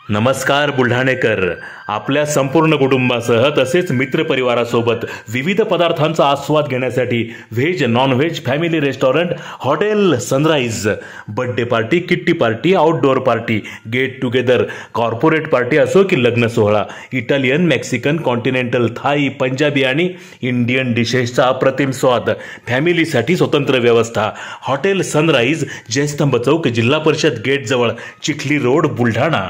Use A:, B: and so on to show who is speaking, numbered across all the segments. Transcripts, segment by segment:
A: नमस्कार बुलढाणेकर. आपल्या संपूर्ण कुटुंबासह तसेच मित्रपरिवारासोबत विविध पदार्थांचा आस्वाद घेण्यासाठी veg non veg family restaurant hotel Sunrise. Birthday party, kitty party, outdoor party, get together, corporate party असो की लग्न सोहळा, Italian, Mexican, continental, Thai, Punjabi आणि इंडियन डिशेसचा अप्रतिम स्वाद. फॅमिलीसाठी स्वतंत्र व्यवस्था. हॉटेल सनराइज, जयस्तंभ चौक, जिल्हा परिषद गेट जवळ, चिखली रोड, बुलढाणा.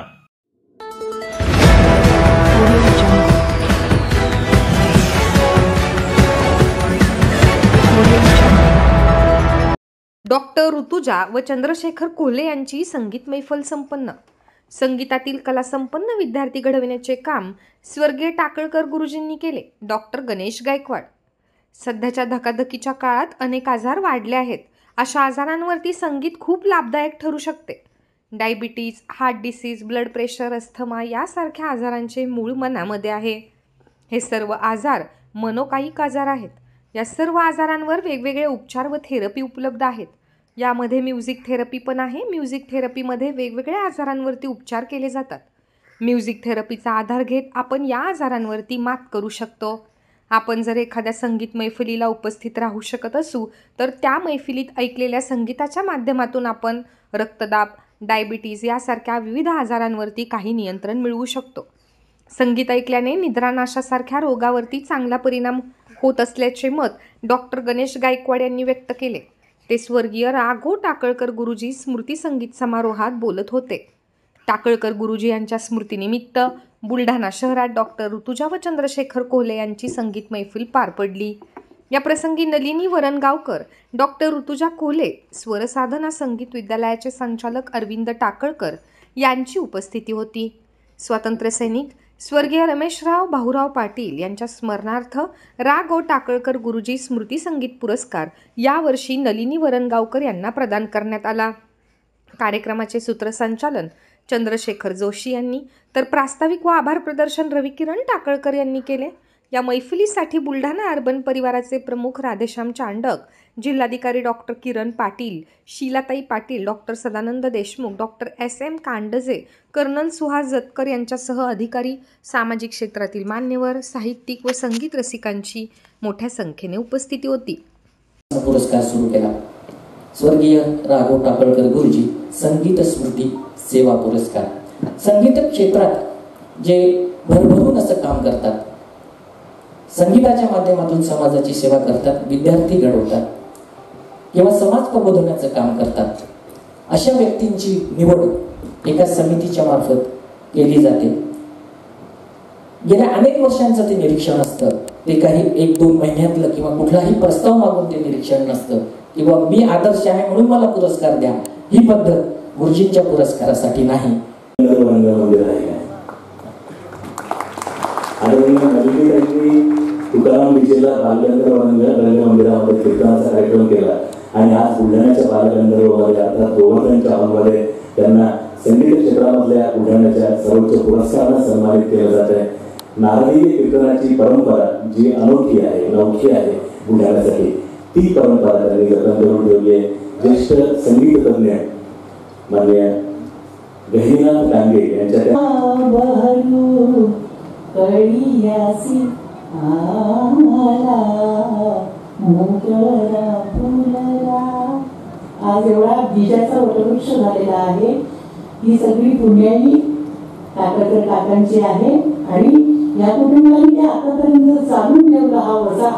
B: डॉक्टर ऋतुजा व चंद्रशेखर कोल्हे यांची संगीत मैफल संपन्न. संगीतातील कला संपन्न विद्यार्थी घडविण्याचे काम स्वर्गीय टाकळकर गुरुजींनी केले. डॉक्टर गणेश गायकवाड. सध्याच्या धकाधकीच्या काळात अनेक आजार वाढले आहेत. अशा आजारांवरती संगीत खूप लाभदायक ठरू शकते. Diabetes, heart disease, blood pressure, asthma यासारख्या आजारांचे मूळ मनामध्ये आहे. हे सर्व आजार मनोकायिक आजार आहेत. या सर्व आजारांवर वेगवेगळे उपचार व थेरपी उपलब्ध आहेत. यामध्ये म्युझिक थेरपी पण आहे. म्युझिक थेरपीमध्ये वेगवेगळ्या आजारांवरती उपचार केले जातात. म्युझिक थेरपीचा आधार घेत आपण या आजारांवरती मात करू शकतो. आपण जर एखाद्या संगीत मैफिलीला उपस्थित राहू शकत असू तर त्या मैफिलीत ऐकलेल्या संगीताच्या माध्यमातून आपण रक्तदाब, डायबिटीज यासारख्या विविध आजारांवरती काही नियंत्रण मिळवू शकतो. संगीत ऐकल्याने निद्रानाशासारख्या रोगावरती चांगला परिणाम होत असल्याचे मत डॉक्टर गणेश गायकवाड यांनी व्यक्त केले. ते स्वर्गीय रा.गो. टाकळकर गुरुजी स्मृती संगीत समारोहात बोलत होते. टाकळकर गुरुजी यांच्या स्मृतीनिमित्त बुलढाणा शहरात डॉक्टर ऋतुजा व चंद्रशेखर कोल्हे यांची संगीत मैफिल पार पडली. या प्रसंगी नलिनी वरणगावकर, डॉक्टर ऋतुजा कोल्हे, स्वरसाधना संगीत विद्यालयाचे संचालक अरविंद टाकळकर यांची उपस्थिती होती. स्वातंत्र्यसैनिक स्वर्गीय रमेशराव भाऊराव पाटील यांच्या स्मरणार्थ रा.गो. टाकळकर गुरुजी स्मृती संगीत पुरस्कार यावर्षी नलिनी वरणगावकर यांना प्रदान करण्यात आला. कार्यक्रमाचे सूत्रसंचालन चंद्रशेखर जोशी यांनी तर प्रास्ताविक व आभार प्रदर्शन रविकिरण टाकळकर यांनी केले. या मैफिलीसाठी बुलढाणा अर्बन परिवाराचे प्रमुख राधेश्याम चांडक, जिल्हाधिकारी doctor Kiran Patil, Sheelatai Patil, doctor Sadanand Deshmukh, doctor S.M. Kandje, colonel Suhas Jatkar यांच्यासह अधिकारी, सामाजिक क्षेत्रातील मान्यवर, साहित्यिक व संगीत रसिकांची मोठ्या संख्येने उपस्थिती होती.
C: पुरस्कार सुरू केला. स्वर्गीय रा.गो. टाकळकर गुरुजी संगीत स्मृती सेवा पुरस्कार. संगीत क्षेत्रात जे भरभरून असं काम करतात, संगीताच्या माध्यमातून समाजाची सेवा करतात, विद्यार्थी घडवतात किंवा समाज प्रबोधनाचं काम करतात, अशा व्यक्तींची निवड एका समितीच्या मार्फत केली जाते. गेल्या अनेक वर्षांचं ते निरीक्षण असतं. ते काही 1-2 महिन्यातलं किंवा कुठलाही प्रस्ताव मागून ते निरीक्षण नसतं किंवा मी आदर्श आहे म्हणून मला पुरस्कार द्या, ही पद्धत गुरुजींच्या पुरस्कारासाठी नाही.
D: तुकाराम विजेला बालगंधर्व मंदिरामध्ये कीर्तनाचा कार्यक्रम केला आणि आज बुलढाण्याच्या बालगंधर्वमध्ये अर्थात गोवर्धनच्या हॉलमध्ये त्यांना संगीत क्षेत्रामधल्या बुलढाण्याच्या सर्वोच्च पुरस्काराने सन्मानित केलं जात आहे. नारदीय कीर्तनाची परंपरा जी अनोखी आहे, नवखी आहे बुलढाण्यासाठी, ती परंपरा त्यांनी जतन करून ठेवली आहे. ज्येष्ठ संगीत तज्ञ माननीय गहिनीनाथ डांगे यांच्या
E: आज एवढा बीजाचा वटवृक्ष झालेला आहे. ही सगळी पुण्याई टाकळकर काकांची आहे आणि या कुटुंबाने ते आतापर्यंत चालून ठेवला हा वसा,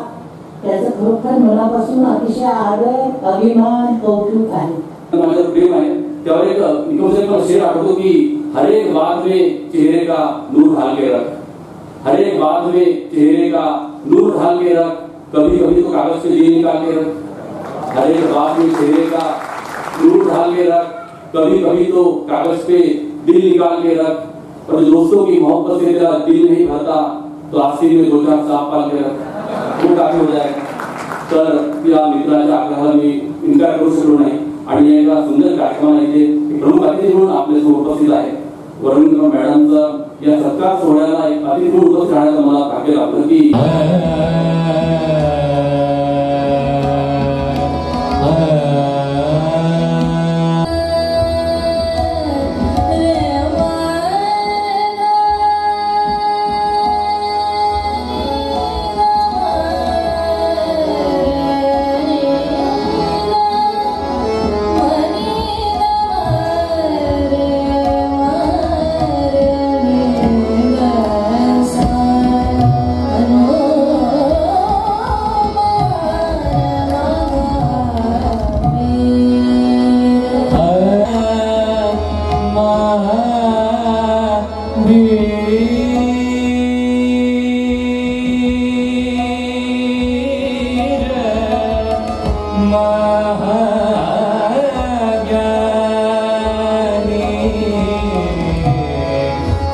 E: त्याचं खरोखर मनापासून अतिशय आदर, अभिमान, कौतुक आहे.
F: माझं प्रेम आहे. त्यावर एक निकोमचा शेर आठवतो की हर एक बात में चेहरे का नूर ढाल के रख, हर एक बात में चेहरे का नूर ढाल के रख, कभी कभी तो कागज पे दिल निकाल के रख, हर एक बात में चेहरे का नूर ढाल के रख, कभी कभी तो कागज पे दिल निकाल के रख, पर दोस्तों की मोहब्बत से तेरा दिल नहीं भरता तो आखिर में 2-4 साफ पाल के रख, वो काफी हो जाएगा. तर त्या मित्राच्या आग्रहाला मी इन्कार करू शकलो नाही आणि एका सुंदर कार्यक्रमाला इथे प्रमुख अतिथी म्हणून आपल्यासमोर उपस्थित आहे. वरुण मॅडमचा या सत्कार सोहळ्याला एक अतिथी म्हणून उपस्थित राहण्याचं मला भाग्य लाभलं की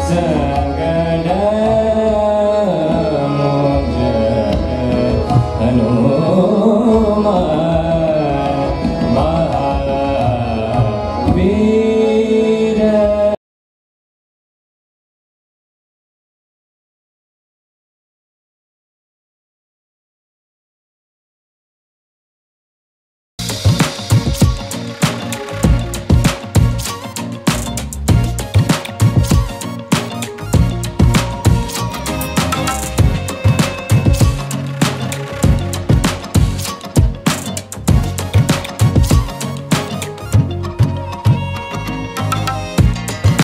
G: जय